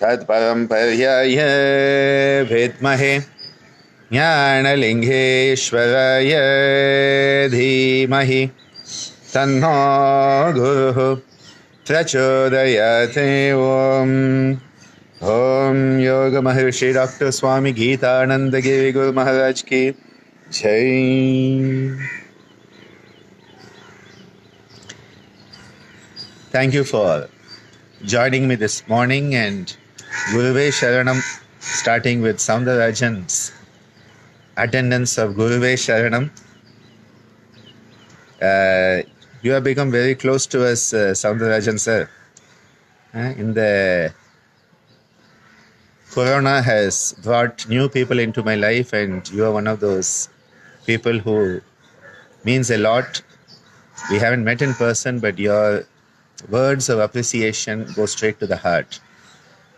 तत्परम्पर्याय विद्महे ज्ञानलिङ्गेश्वराय धीमहि तन्नो गुरुः प्रचोदयात्। ओम योग महर्षि डॉक्टर स्वामी गीतानंद गिरि गुरु महाराज की जय। Thank you for joining me this morning, and Guruve Sharanam, starting with Soundarajan's attendance of Guruve Sharanam. You have become very close to us, Soundarajan sir. In the Corona has brought new people into my life, and you are one of those people who means a lot. We haven't met in person, but your words of appreciation go straight to the heart.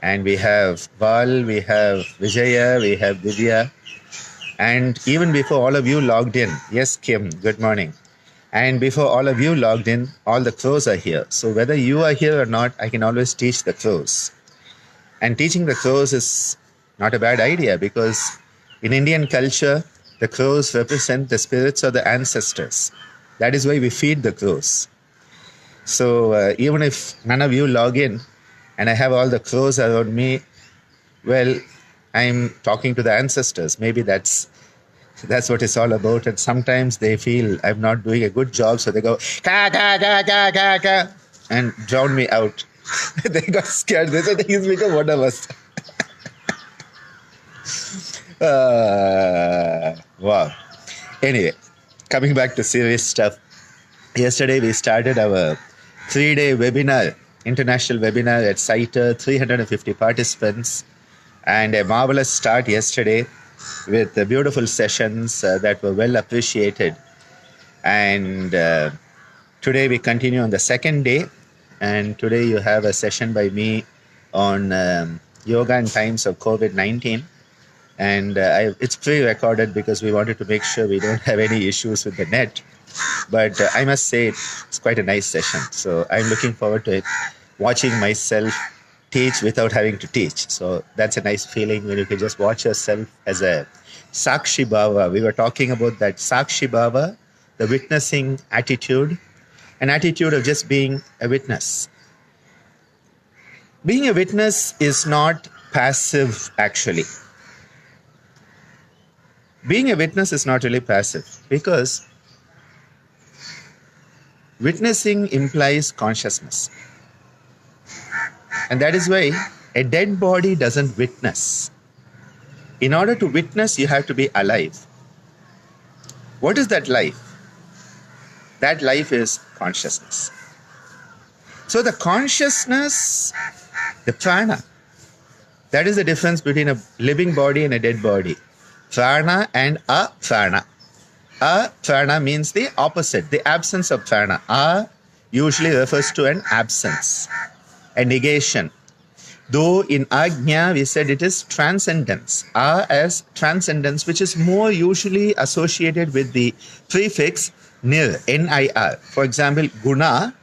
And we have Val, we have Vijaya, we have Divya, and even before all of you logged in, yes Kim, good morning. And before all of you logged in, all the crows are here. So whether you are here or not, I can always teach the crows. And teaching the crows is not a bad idea, because in Indian culture, the crows represent the spirits of the ancestors. That is why we feed the crows. So even if none of you log in and I have all the crows around me, well, I'm talking to the ancestors. Maybe that's what it's all about. And sometimes they feel I'm not doing a good job, so they go ka ka ka ka ka ka and drown me out. They got scared. They said he's become one of us. Wow. Anyway, coming back to serious stuff. Yesterday we started our 3-day webinar, international webinar at CITER, 350 participants, and a marvelous start yesterday with beautiful sessions that were well appreciated. And today we continue on the second day, and today you have a session by me on yoga in times of COVID-19. And it's pre-recorded because we wanted to make sure we don't have any issues with the net. But I must say it's quite a nice session. So I'm looking forward to it, watching myself teach without having to teach. So that's a nice feeling when you can just watch yourself as a Sakshi Bhava. We were talking about that Sakshi Bhava, the witnessing attitude, an attitude of just being a witness. Being a witness is not passive, actually. Being a witness is not really passive, because witnessing implies consciousness. And that is why a dead body doesn't witness. In order to witness, you have to be alive. What is that life? That life is consciousness. So the consciousness, the prana, that is the difference between a living body and a dead body. Prana and aprana. Aprana means the opposite, the absence of prana. A usually refers to an absence, a negation. Though in Ajna we said it is transcendence. A as transcendence, which is more usually associated with the prefix nir, N-I-R. For example, guna,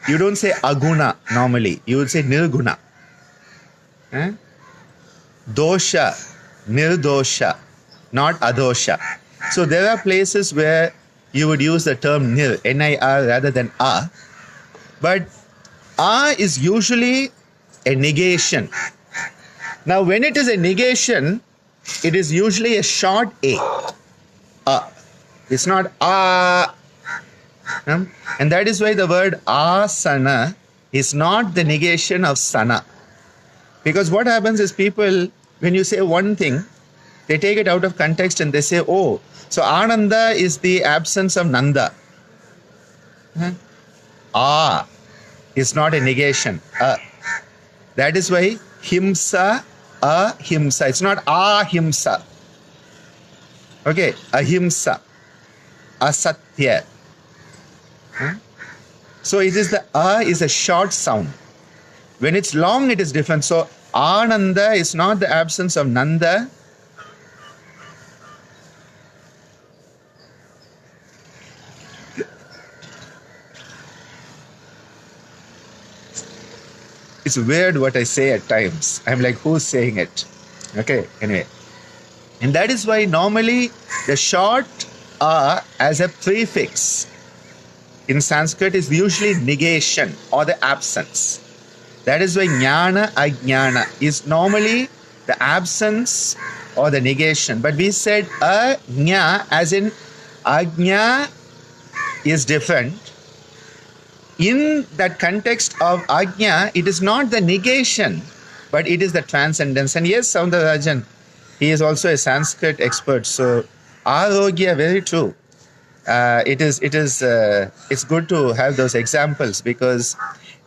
you don't say aguna normally, you would say nirguna. Dosha, nirdosha, not adosha. So there are places where you would use the term nir, N-I-R, rather than a. But a is usually a negation. Now when it is a negation, it is usually a short a. It's not a. And that is why the word asana is not the negation of sana. Because what happens is people, when you say one thing, they take it out of context and they say, oh, so Ananda is the absence of Nanda. Is not a negation. That is why himsa, ahimsa. It's not ahimsa. Okay, ahimsa, asatya. So it is the is a short sound. When it's long, it is different. So Ananda is not the absence of Nanda. it's weird what I say at times. I'm like, who's saying it? Okay, anyway. And that is why normally the short a as a prefix in Sanskrit is usually negation or the absence. That is why jnana, ajnana is normally the absence or the negation. But we said ajna as in ajna is different. In that context of ajna, it is not the negation, but it is the transcendence. And yes, Soundarajan, he is also a Sanskrit expert. So arogya, very true. It's good to have those examples because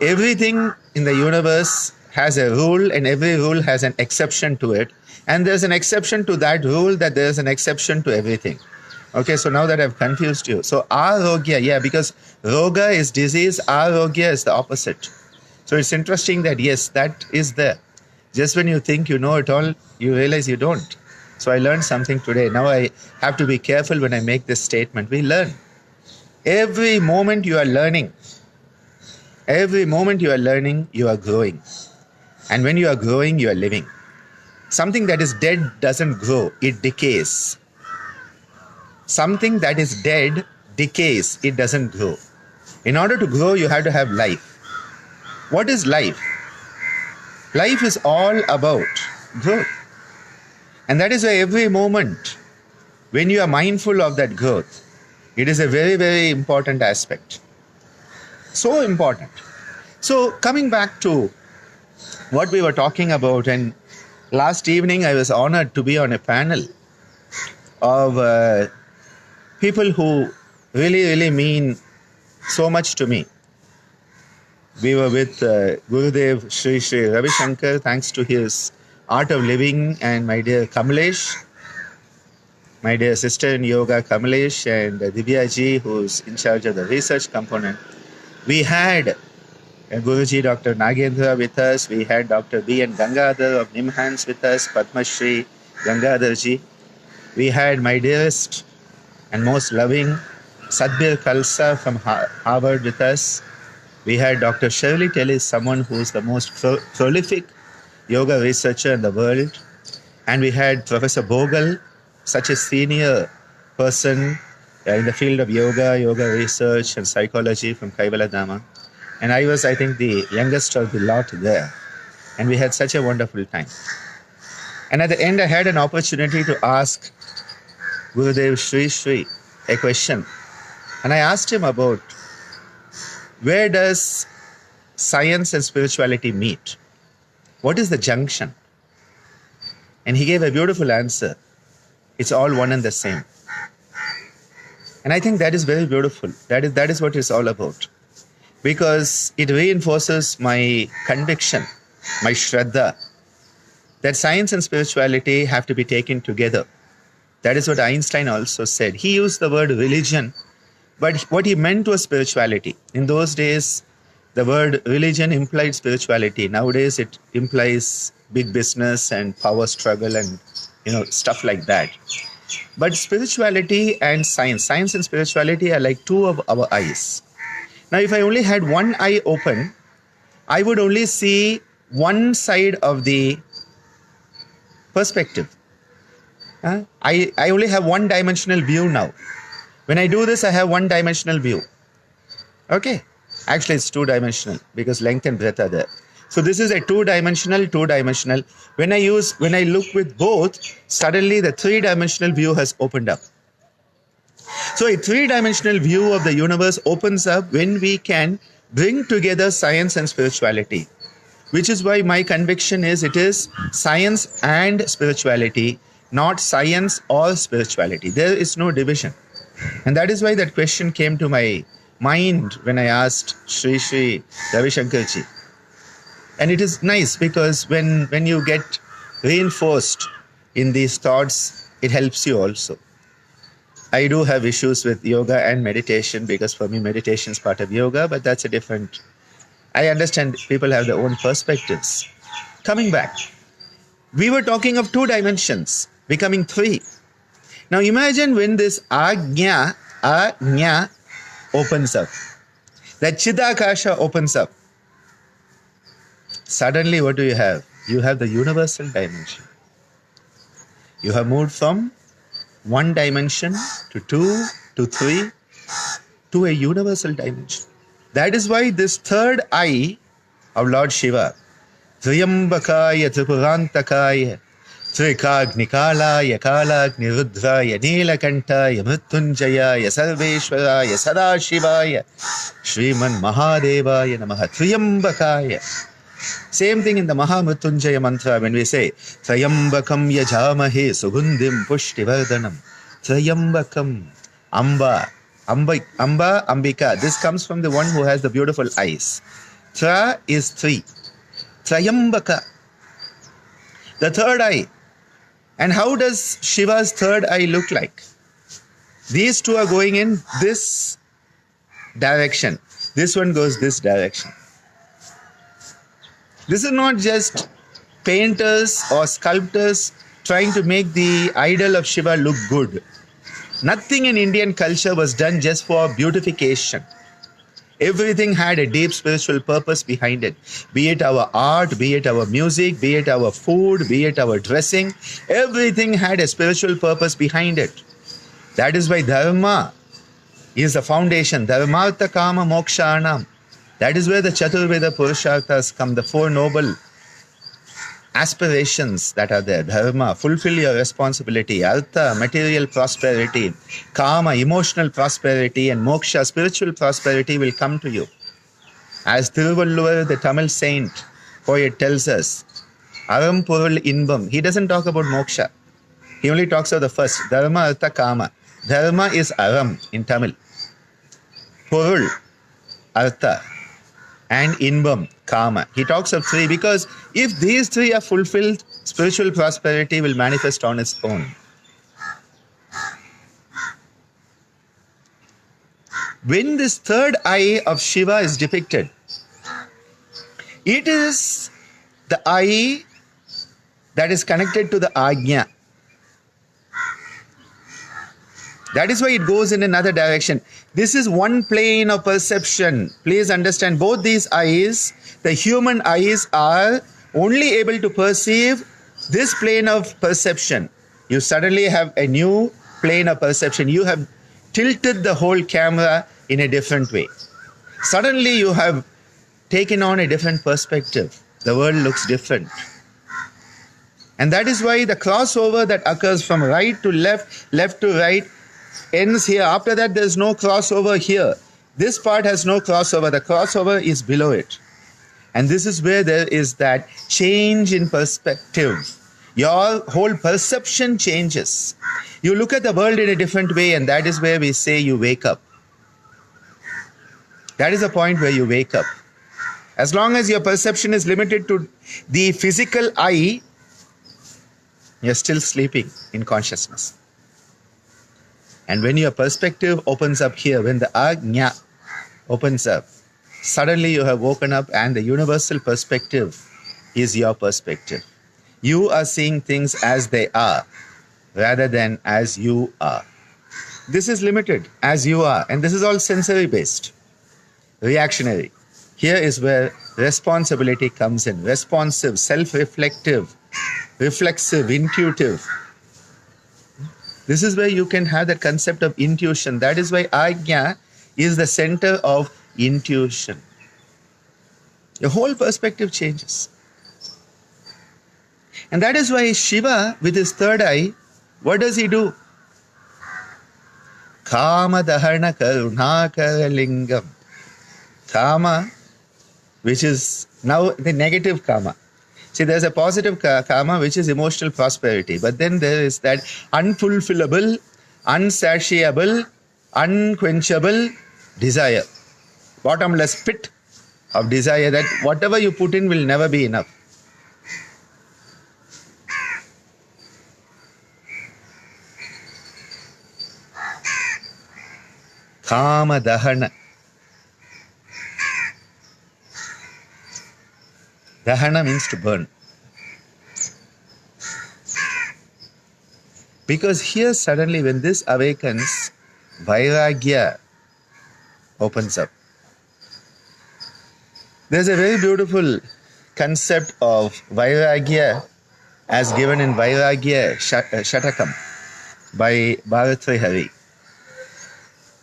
everything in the universe has a rule and every rule has an exception to it. And there's an exception to that rule that there's an exception to everything. Okay, so now that I've confused you. So arogya, yeah, because roga is disease, arogya is the opposite. So it's interesting that yes, that is there. Just when you think you know it all, you realize you don't. So I learned something today. Now I have to be careful when I make this statement. We learn. Every moment you are learning. Every moment you are learning, you are growing. And when you are growing, you are living. Something that is dead doesn't grow, it decays. Something that is dead decays, it doesn't grow. In order to grow, you have to have life. What is life? Life is all about growth. And that is why every moment, when you are mindful of that growth, it is a very, very important aspect. So important. So coming back to what we were talking about, and last evening I was honored to be on a panel of people who really, really mean so much to me. We were with Gurudev Sri Sri Ravi Shankar, thanks to his Art of Living, and my dear Kamalesh, my dear sister in yoga Kamalesh, and Divya ji, who's in charge of the research component. We had Guruji Dr. Nagendra with us. We had Dr. B. N. Gangadhar of Nimhans with us, Padma Shri Gangadhar ji. We had my dearest and most loving Sadbir Khalsa from Harvard with us. We had Dr. Shirley Tellis, someone who is the most prolific yoga researcher in the world. And we had Professor Bogal, such a senior person in the field of yoga research and psychology from Kaivala Dhamma. And I was, I think, the youngest of the lot there. And we had such a wonderful time. And at the end, I had an opportunity to ask Gurudev Sri Sri a question. And I asked him about where does science and spirituality meet? What is the junction? And he gave a beautiful answer. It's all one and the same. And I think that is very beautiful. That is what it's all about. Because it reinforces my conviction, my shraddha, that science and spirituality have to be taken together. That is what Einstein also said. He used the word religion, but what he meant was spirituality. In those days, the word religion implied spirituality. Nowadays, it implies big business and power struggle and stuff like that. But spirituality and science and spirituality are like two of our eyes. Now, if I only had one eye open, I would only see one side of the perspective. I only have one-dimensional view now. When I do this, I have one-dimensional view. Okay? Actually, it's two-dimensional because length and breadth are there. So this is a two-dimensional. When I look with both, suddenly the three-dimensional view has opened up. So a three-dimensional view of the universe opens up when we can bring together science and spirituality, which is why my conviction is it is science and spirituality, not science or spirituality. There is no division. And that is why that question came to my mind when I asked Sri Sri Ravi Shankar ji. And it is nice because when you get reinforced in these thoughts, it helps you also. I do have issues with yoga and meditation because for me meditation is part of yoga, but that's a different. I understand people have their own perspectives. Coming back, we were talking of two dimensions becoming three. Now imagine when this ajna opens up, that Chidakasha opens up. Suddenly, what do you have? You have the universal dimension. You have moved from one dimension to two to three to a universal dimension. That is why this third eye of Lord Shiva, Triyambakaya Tripurantakaya Trikagnikalaya Kalagnirudraya Nilakantaya Mrityunjayaya Sarveshwaraya Sadashivaya Sriman Mahadevaya Namaha Triyambakaya. Same thing in the Mahamrityunjaya mantra when we say Trayambakam Yajamahe Sugundhim Pushtivardhanam. Trayambakam Amba. Amba, Ambika. This comes from the one who has the beautiful eyes. Tra is three. Trayambaka. The third eye. And how does Shiva's third eye look like? These two are going in this direction. This one goes this direction. This is not just painters or sculptors trying to make the idol of Shiva look good. Nothing in Indian culture was done just for beautification. Everything had a deep spiritual purpose behind it. Be it our art, be it our music, be it our food, be it our dressing. Everything had a spiritual purpose behind it. That is why Dharma is the foundation. Dharmartha Kama Mokshanam. That is where the Chaturveda Purusharthas come, the four noble aspirations that are there. Dharma, fulfill your responsibility. Artha, material prosperity. Kama, emotional prosperity. And moksha, spiritual prosperity will come to you. As Thiruvalluvar, the Tamil saint, poet tells us, Aram Purul Inbam. He doesn't talk about moksha. He only talks of the first, Dharma, Artha, Kama. Dharma is Aram in Tamil. Purul, Artha, and Inbam, Kama. He talks of three because if these three are fulfilled, spiritual prosperity will manifest on its own. When this third eye of Shiva is depicted, it is the eye that is connected to the Ajna. That is why it goes in another direction. This is one plane of perception. Please understand, both these eyes, the human eyes are only able to perceive this plane of perception. You suddenly have a new plane of perception. You have tilted the whole camera in a different way. Suddenly you have taken on a different perspective. The world looks different. And that is why the crossover that occurs from right to left, left to right, ends here. After that, there is no crossover here. This part has no crossover. The crossover is below it. And this is where there is that change in perspective. Your whole perception changes. You look at the world in a different way, and that is where we say you wake up. That is the point where you wake up. As long as your perception is limited to the physical eye, you're still sleeping in consciousness. And when your perspective opens up here, when the Ajna opens up, suddenly you have woken up and the universal perspective is your perspective. You are seeing things as they are rather than as you are. This is limited, as you are, and this is all sensory based, reactionary. Here is where responsibility comes in. Responsive, self-reflective, reflexive, intuitive. This is where you can have the concept of intuition. That is why Ajna is the center of intuition. Your whole perspective changes. And that is why Shiva, with his third eye, what does he do? Kama Dahana Karunakara Lingam. Kama, which is now the negative Kama. See, there's a positive karma, which is emotional prosperity. But then there is that unfulfillable, unsatiable, unquenchable desire. Bottomless pit of desire that whatever you put in will never be enough. Kama Dahana. Dahana means to burn. Because here suddenly when this awakens, Vairagya opens up. There's a very beautiful concept of Vairagya as given in Vairagya Shatakam by Bharatrihari.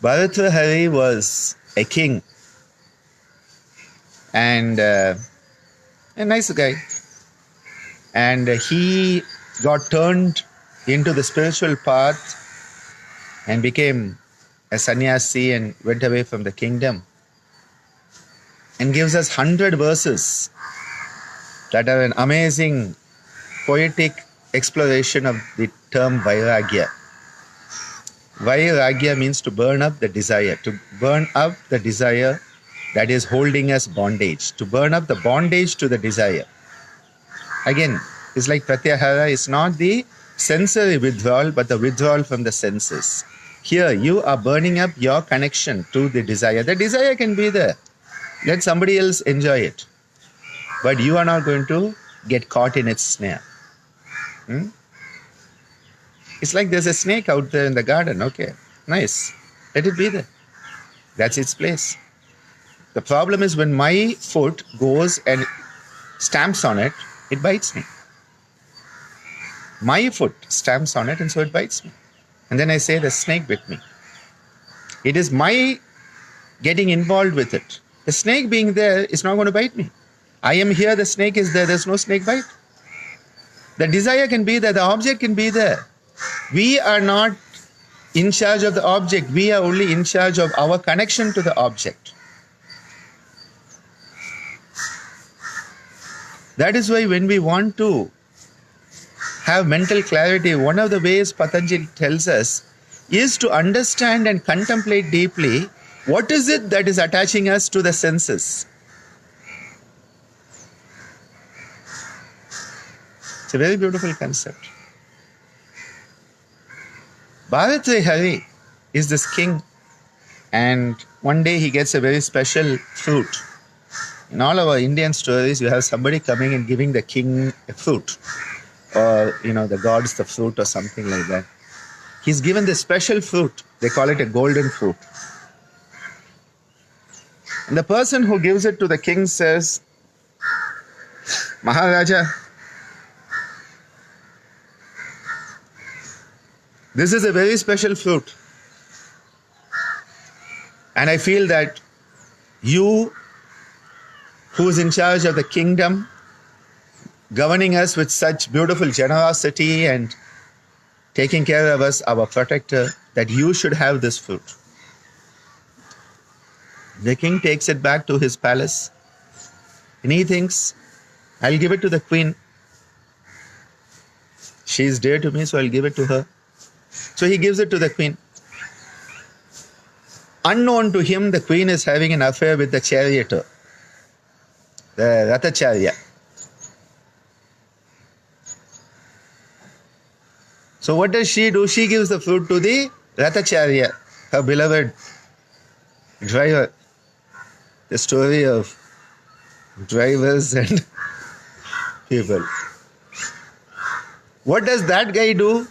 Bharatrihari was a king and a nice guy. And he got turned into the spiritual path and became a sannyasi and went away from the kingdom, and gives us 100 verses that are an amazing poetic exploration of the term Vairagya. Vairagya means to burn up the desire, to burn up the desire that is holding us bondage, to burn up the bondage to the desire. Again, it's like Pratyahara is not the sensory withdrawal, but the withdrawal from the senses. Here, you are burning up your connection to the desire. The desire can be there. Let somebody else enjoy it. But you are not going to get caught in its snare. It's like there's a snake out there in the garden. Okay, nice. Let it be there. That's its place. The problem is when my foot goes and stamps on it, it bites me. My foot stamps on it and so it bites me. And then I say the snake bit me. It is my getting involved with it. The snake being there is not going to bite me. I am here, the snake is there, there's no snake bite. The desire can be there, the object can be there. We are not in charge of the object, we are only in charge of our connection to the object. That is why when we want to have mental clarity, one of the ways Patanjali tells us is to understand and contemplate deeply what is it that is attaching us to the senses. It's a very beautiful concept. Bharatrihari is this king, and one day he gets a very special fruit. In all our Indian stories, you have somebody coming and giving the king a fruit, or the gods the fruit or something like that. He's given this special fruit. They call it a golden fruit. And the person who gives it to the king says, Maharaja, this is a very special fruit. And I feel that you, who is in charge of the kingdom, governing us with such beautiful generosity and taking care of us, our protector, that you should have this fruit. The king takes it back to his palace and he thinks, I'll give it to the queen. She is dear to me, so I'll give it to her. So he gives it to the queen. Unknown to him, the queen is having an affair with the charioteer, the Rathacharya. So what does she do? She gives the fruit to the Rathacharya, her beloved driver. The story of drivers and people. What does that guy do?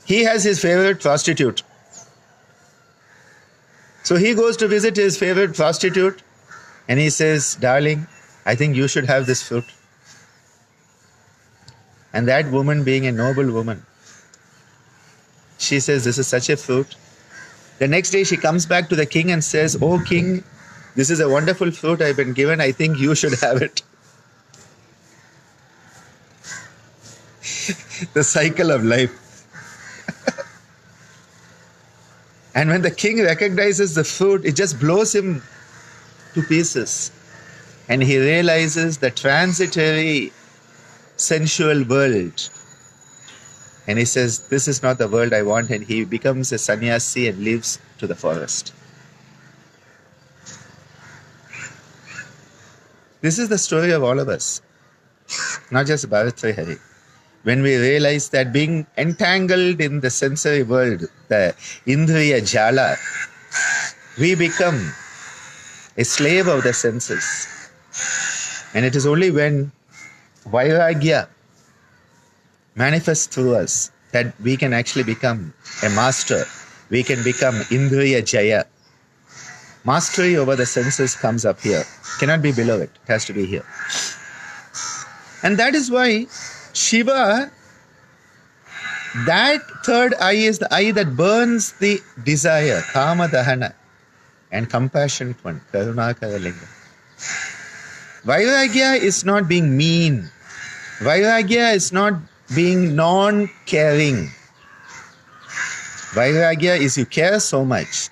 He has his favorite prostitute. So he goes to visit his favorite prostitute and he says, darling, I think you should have this fruit. And that woman, being a noble woman, she says, this is such a fruit. The next day she comes back to the king and says, oh king, this is a wonderful fruit I've been given. I think you should have it. The cycle of life. And when the king recognizes the fruit, it just blows him to pieces. And he realizes the transitory sensual world. And he says, this is not the world I want. And he becomes a sannyasi and lives to the forest. This is the story of all of us. Not just Bharatrihari. When we realize that being entangled in the sensory world, the Indriya Jala, we become a slave of the senses. And it is only when Vairagya manifests through us that we can actually become a master. We can become Indriya Jaya. Mastery over the senses comes up here. Cannot be below it. It has to be here. And that is why Shiva, that third eye is the eye that burns the desire, Kama Dahana, and compassionate one, Karunakara Linga. Vairagya is not being mean. Vairagya is not being non-caring. Vairagya is you care so much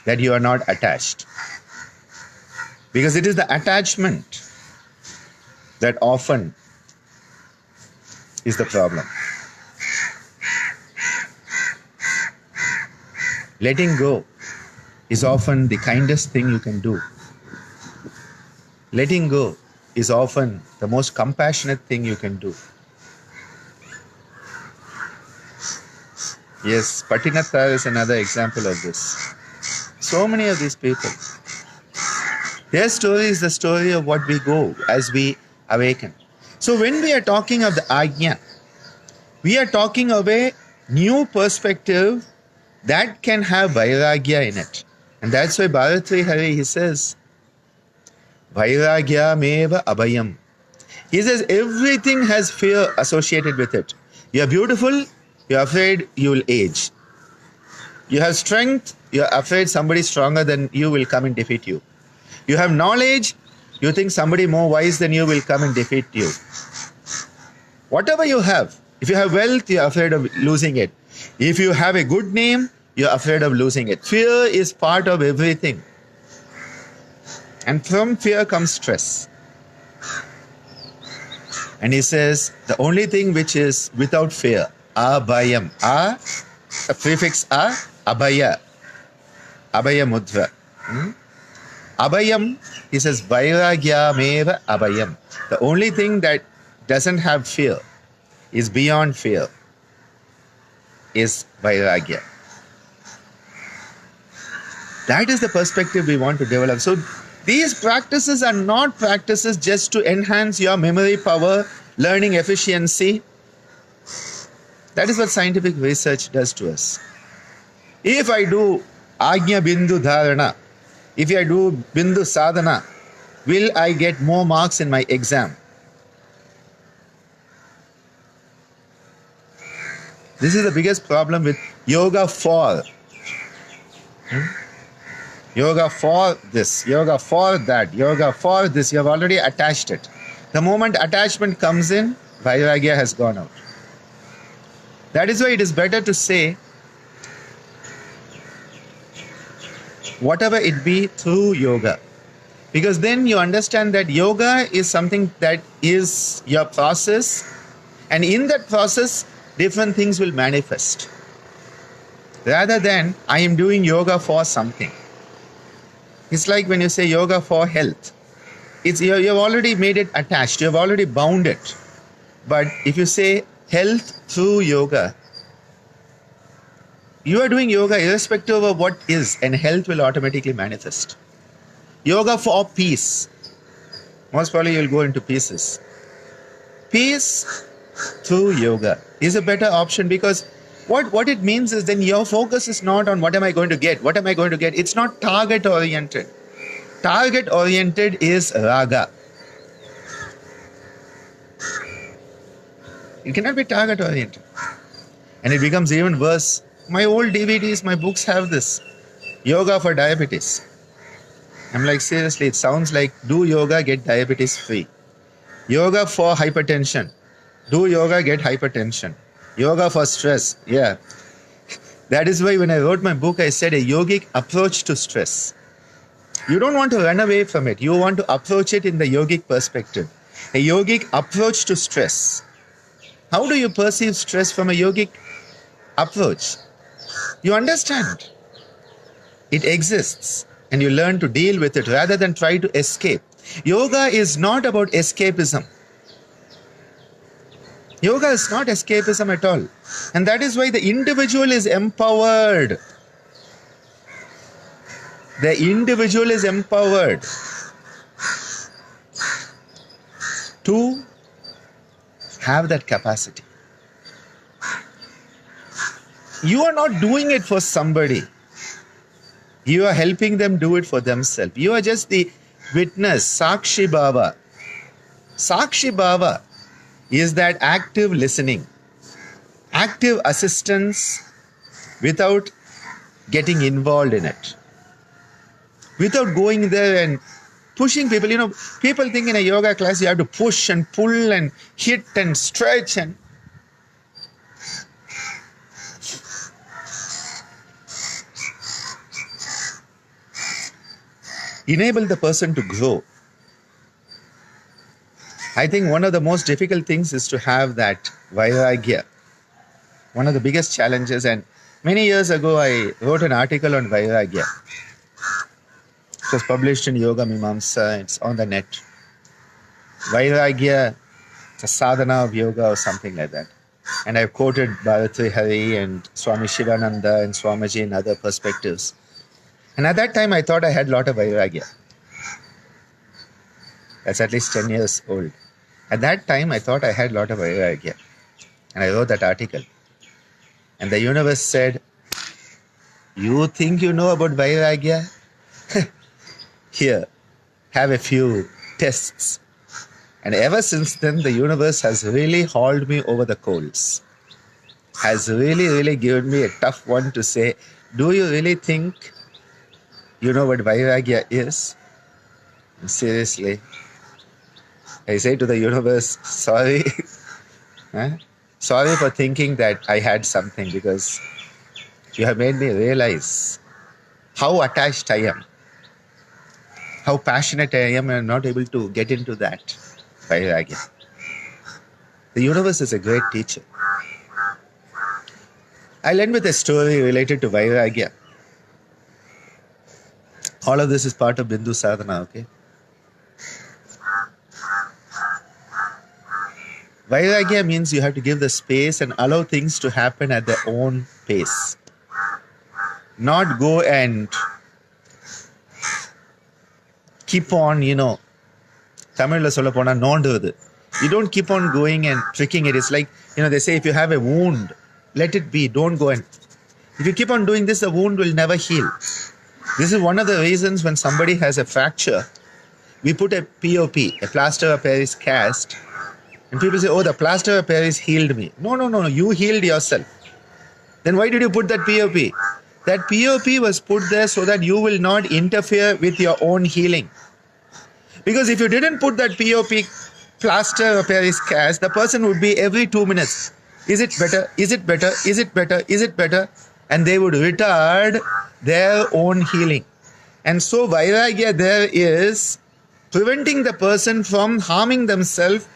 that you are not attached. Because it is the attachment that often is the problem. Letting go is often the kindest thing you can do. Letting go is often the most compassionate thing you can do. Yes, Patinathar is another example of this. So many of these people. Their story is the story of what we go as we awaken. So when we are talking of the Ajna, we are talking of a new perspective that can have Vairagya in it. And that's why Bharatri Hari, he says, Vairagya meva abhayam. He says everything has fear associated with it. You are beautiful, you are afraid you will age. You have strength, you are afraid somebody stronger than you will come and defeat you. You have knowledge, you think somebody more wise than you will come and defeat you. Whatever you have, if you have wealth, you are afraid of losing it. If you have a good name, you are afraid of losing it. Fear is part of everything. And from fear comes stress. And he says, the only thing which is without fear, abhayam. The prefix abhaya. Abhaya mudra. Abhayam, he says, vairagya meva abhayam. The only thing that doesn't have fear, is beyond fear, is vairagya. That is the perspective we want to develop. So these practices are not practices just to enhance your memory power, learning efficiency. That is what scientific research does to us. If I do Ajna Bindu Dharana, if I do Bindu Sadhana, will I get more marks in my exam? This is the biggest problem with yoga for. Yoga for this, yoga for that, yoga for this. You have already attached it. The moment attachment comes in, Vairagya has gone out. That is why it is better to say, whatever it be, through yoga. Because then you understand that yoga is something that is your process, and in that process, different things will manifest. Rather than, I am doing yoga for something. It's like when you say yoga for health. You have already made it attached, you have already bound it. But if you say health through yoga, you are doing yoga irrespective of what is, and health will automatically manifest. Yoga for peace. Most probably you will go into pieces. Peace through yoga is a better option, because what it means is then your focus is not on what am I going to get, what am I going to get. It's not target oriented. Target oriented is raga. It cannot be target oriented. And it becomes even worse. My old DVDs, my books have this. Yoga for diabetes. I'm like, seriously, it sounds like do yoga, get diabetes free. Yoga for hypertension. Do yoga, get hypertension. Yoga for stress. Yeah. That is why when I wrote my book, I said a yogic approach to stress. You don't want to run away from it. You want to approach it in the yogic perspective. A yogic approach to stress. How do you perceive stress from a yogic approach? You understand it exists and you learn to deal with it rather than try to escape. Yoga is not about escapism. Yoga is not escapism at all. And that is why the individual is empowered. The individual is empowered to have that capacity. You are not doing it for somebody. You are helping them do it for themselves. You are just the witness, Sakshi Bhava. Sakshi Bhava is that active listening, active assistance without getting involved in it, without going there and pushing people. People think in a yoga class you have to push and pull and hit and stretch and enable the person to grow. I think one of the most difficult things is to have that vairagya. One of the biggest challenges, and many years ago I wrote an article on vairagya. It was published in Yoga Mimamsa. It's on the net. Vairagya, it's a sadhana of yoga or something like that. And I've quoted Bharatri Hari and Swami Shivananda and Swamiji in other perspectives. And at that time I thought I had a lot of vairagya. That's at least 10 years old. At that time I thought I had a lot of vairagya. And I wrote that article. And the universe said, you think you know about vairagya? Here, have a few tests. And ever since then, the universe has really hauled me over the coals. Has really given me a tough one to say, do you really think you know what vairagya is? And seriously, I say to the universe, sorry. Sorry for thinking that I had something, because you have made me realize how attached I am, how passionate I am, and I'm not able to get into that vairagya. The universe is a great teacher. I'll end with a story related to vairagya. All of this is part of Bindu Sadhana, okay? Vairagya means you have to give the space and allow things to happen at their own pace. Not go and keep on, Tamil la solla pona nonduvathu. You don't keep on going and tricking it. It's like, they say if you have a wound, let it be. Don't go and... If you keep on doing this, the wound will never heal. This is one of the reasons when somebody has a fracture, we put a POP, a plaster of Paris cast, and people say, oh, the plaster of Paris healed me. No, you healed yourself. Then why did you put that POP? That POP was put there so that you will not interfere with your own healing. Because if you didn't put that POP, plaster of Paris cast, the person would be every 2 minutes. Is it better? Is it better? Is it better? Is it better? And they would retard their own healing. And so vairagya there is preventing the person from harming themselves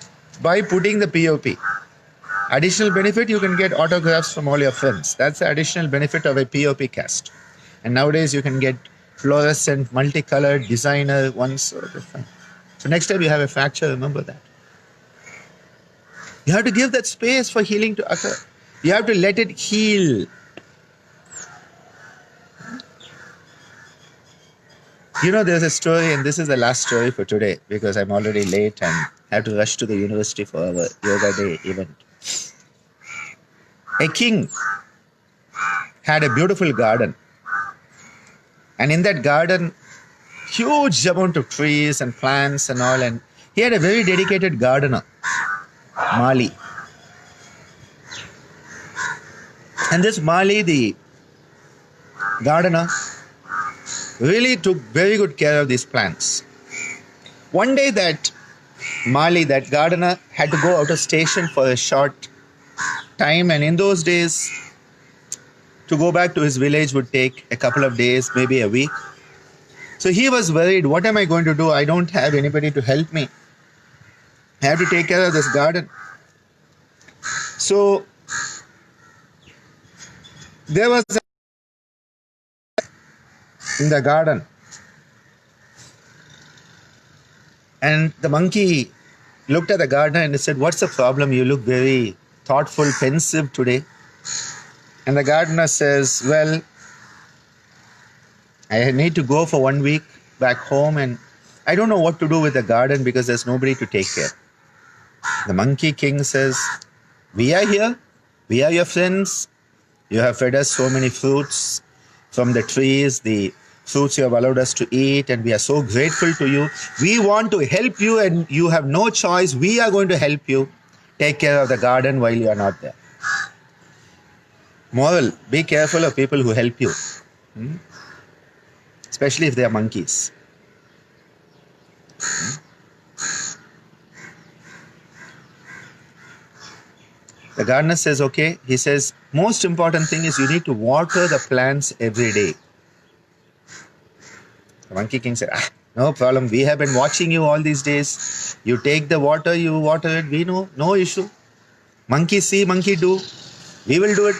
by putting the POP. Additional benefit, you can get autographs from all your friends. That's the additional benefit of a POP cast. And nowadays you can get fluorescent, multicolored, designer ones. So next time you have a fracture, remember that. You have to give that space for healing to occur. You have to let it heal. There's a story, and this is the last story for today because I'm already late and have to rush to the university for our yoga day event. A king had a beautiful garden. And in that garden, huge amount of trees and plants and all. And he had a very dedicated gardener, Mali. And this Mali, the gardener, really took very good care of these plants. One day that Mali, that gardener, had to go out of station for a short time, and in those days, to go back to his village would take a couple of days, maybe a week. So he was worried, what am I going to do? I don't have anybody to help me. I have to take care of this garden. So there was in the garden, and the monkey looked at the gardener and said, what's the problem? You look very thoughtful, pensive today. And the gardener says, well, I need to go for 1 week back home and I don't know what to do with the garden because there's nobody to take care. The monkey king says, we are here. We are your friends. You have fed us so many fruits from the trees, the fruits you have allowed us to eat, and we are so grateful to you. We want to help you, and you have no choice. We are going to help you take care of the garden while you are not there. Moral, be careful of people who help you, especially if they are monkeys. The gardener says, okay, he says, most important thing is you need to water the plants every day. The Monkey King said, no problem. We have been watching you all these days. You take the water, you water it. We know, no issue. Monkey see, monkey do. We will do it.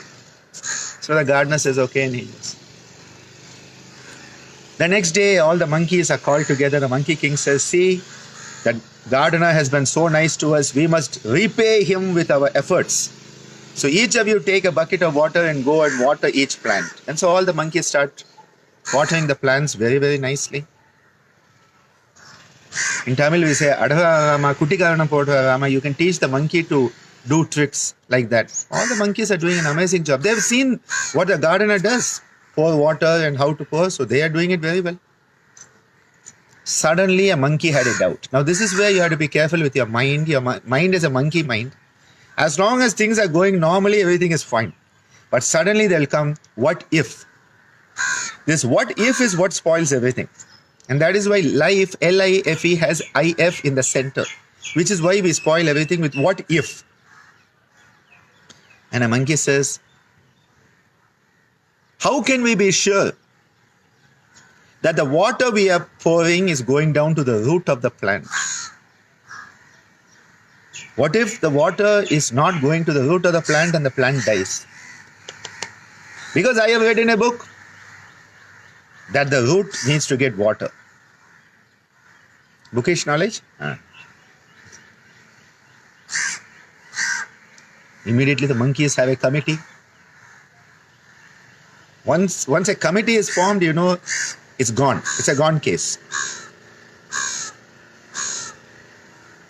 So the gardener says, okay, and he goes. The next day, all the monkeys are called together. The Monkey King says, see, the gardener has been so nice to us. We must repay him with our efforts. So each of you take a bucket of water and go and water each plant. And so all the monkeys start watering the plants very, very nicely. In Tamil, we say, Adharama, Kutikarana Podarama. You can teach the monkey to do tricks like that. All the monkeys are doing an amazing job. They've seen what the gardener does, pour water and how to pour, so they are doing it very well. Suddenly, a monkey had a doubt. Now, this is where you have to be careful with your mind. Your mind is a monkey mind. As long as things are going normally, everything is fine. But suddenly, there will come, what if? This what if is what spoils everything. And that is why life, L-I-F-E, has I-F in the center, which is why we spoil everything with what if. And a monkey says, how can we be sure that the water we are pouring is going down to the root of the plant? What if the water is not going to the root of the plant and the plant dies? Because I have read in a book that the root needs to get water. Bookish knowledge? Immediately the monkeys have a committee. Once a committee is formed, you know, it's gone. It's a gone case.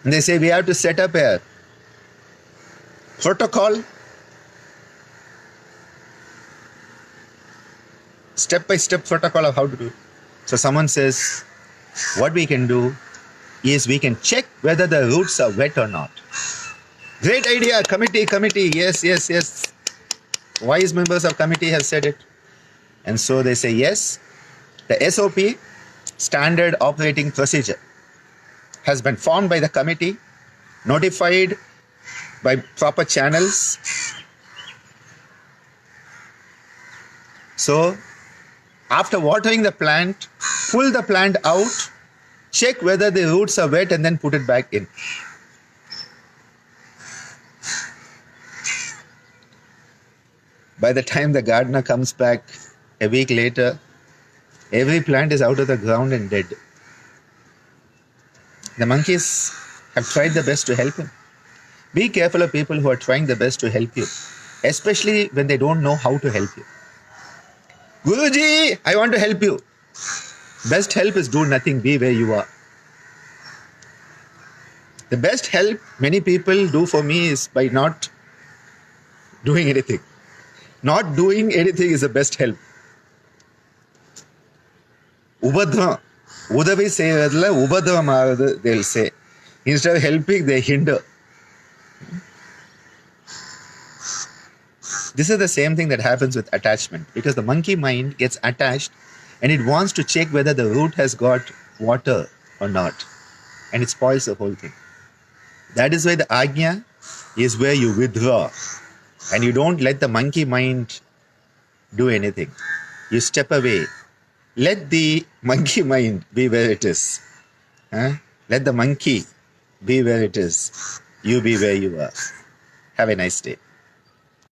And they say we have to set up a protocol, step-by-step protocol of how to do it. So someone says, what we can do is we can check whether the roots are wet or not. Great idea, committee, yes. Wise members of committee have said it. And so they say, yes, the SOP, Standard Operating Procedure, has been formed by the committee, notified by proper channels. So, after watering the plant, pull the plant out, check whether the roots are wet, and then put it back in. By the time the gardener comes back a week later, every plant is out of the ground and dead. The monkeys have tried their best to help him. Be careful of people who are trying their best to help you, especially when they don't know how to help you. Guruji, I want to help you. Best help is do nothing, be where you are. The best help many people do for me is by not doing anything. Not doing anything is the best help. Ubadhva. Udavi seyradla ubadhva maaradu, they'll say. Instead of helping, they hinder. This is the same thing that happens with attachment, because the monkey mind gets attached and it wants to check whether the root has got water or not, and it spoils the whole thing. That is why the Ajna is where you withdraw and you don't let the monkey mind do anything. You step away. Let the monkey mind be where it is. Let the monkey be where it is. You be where you are. Have a nice day.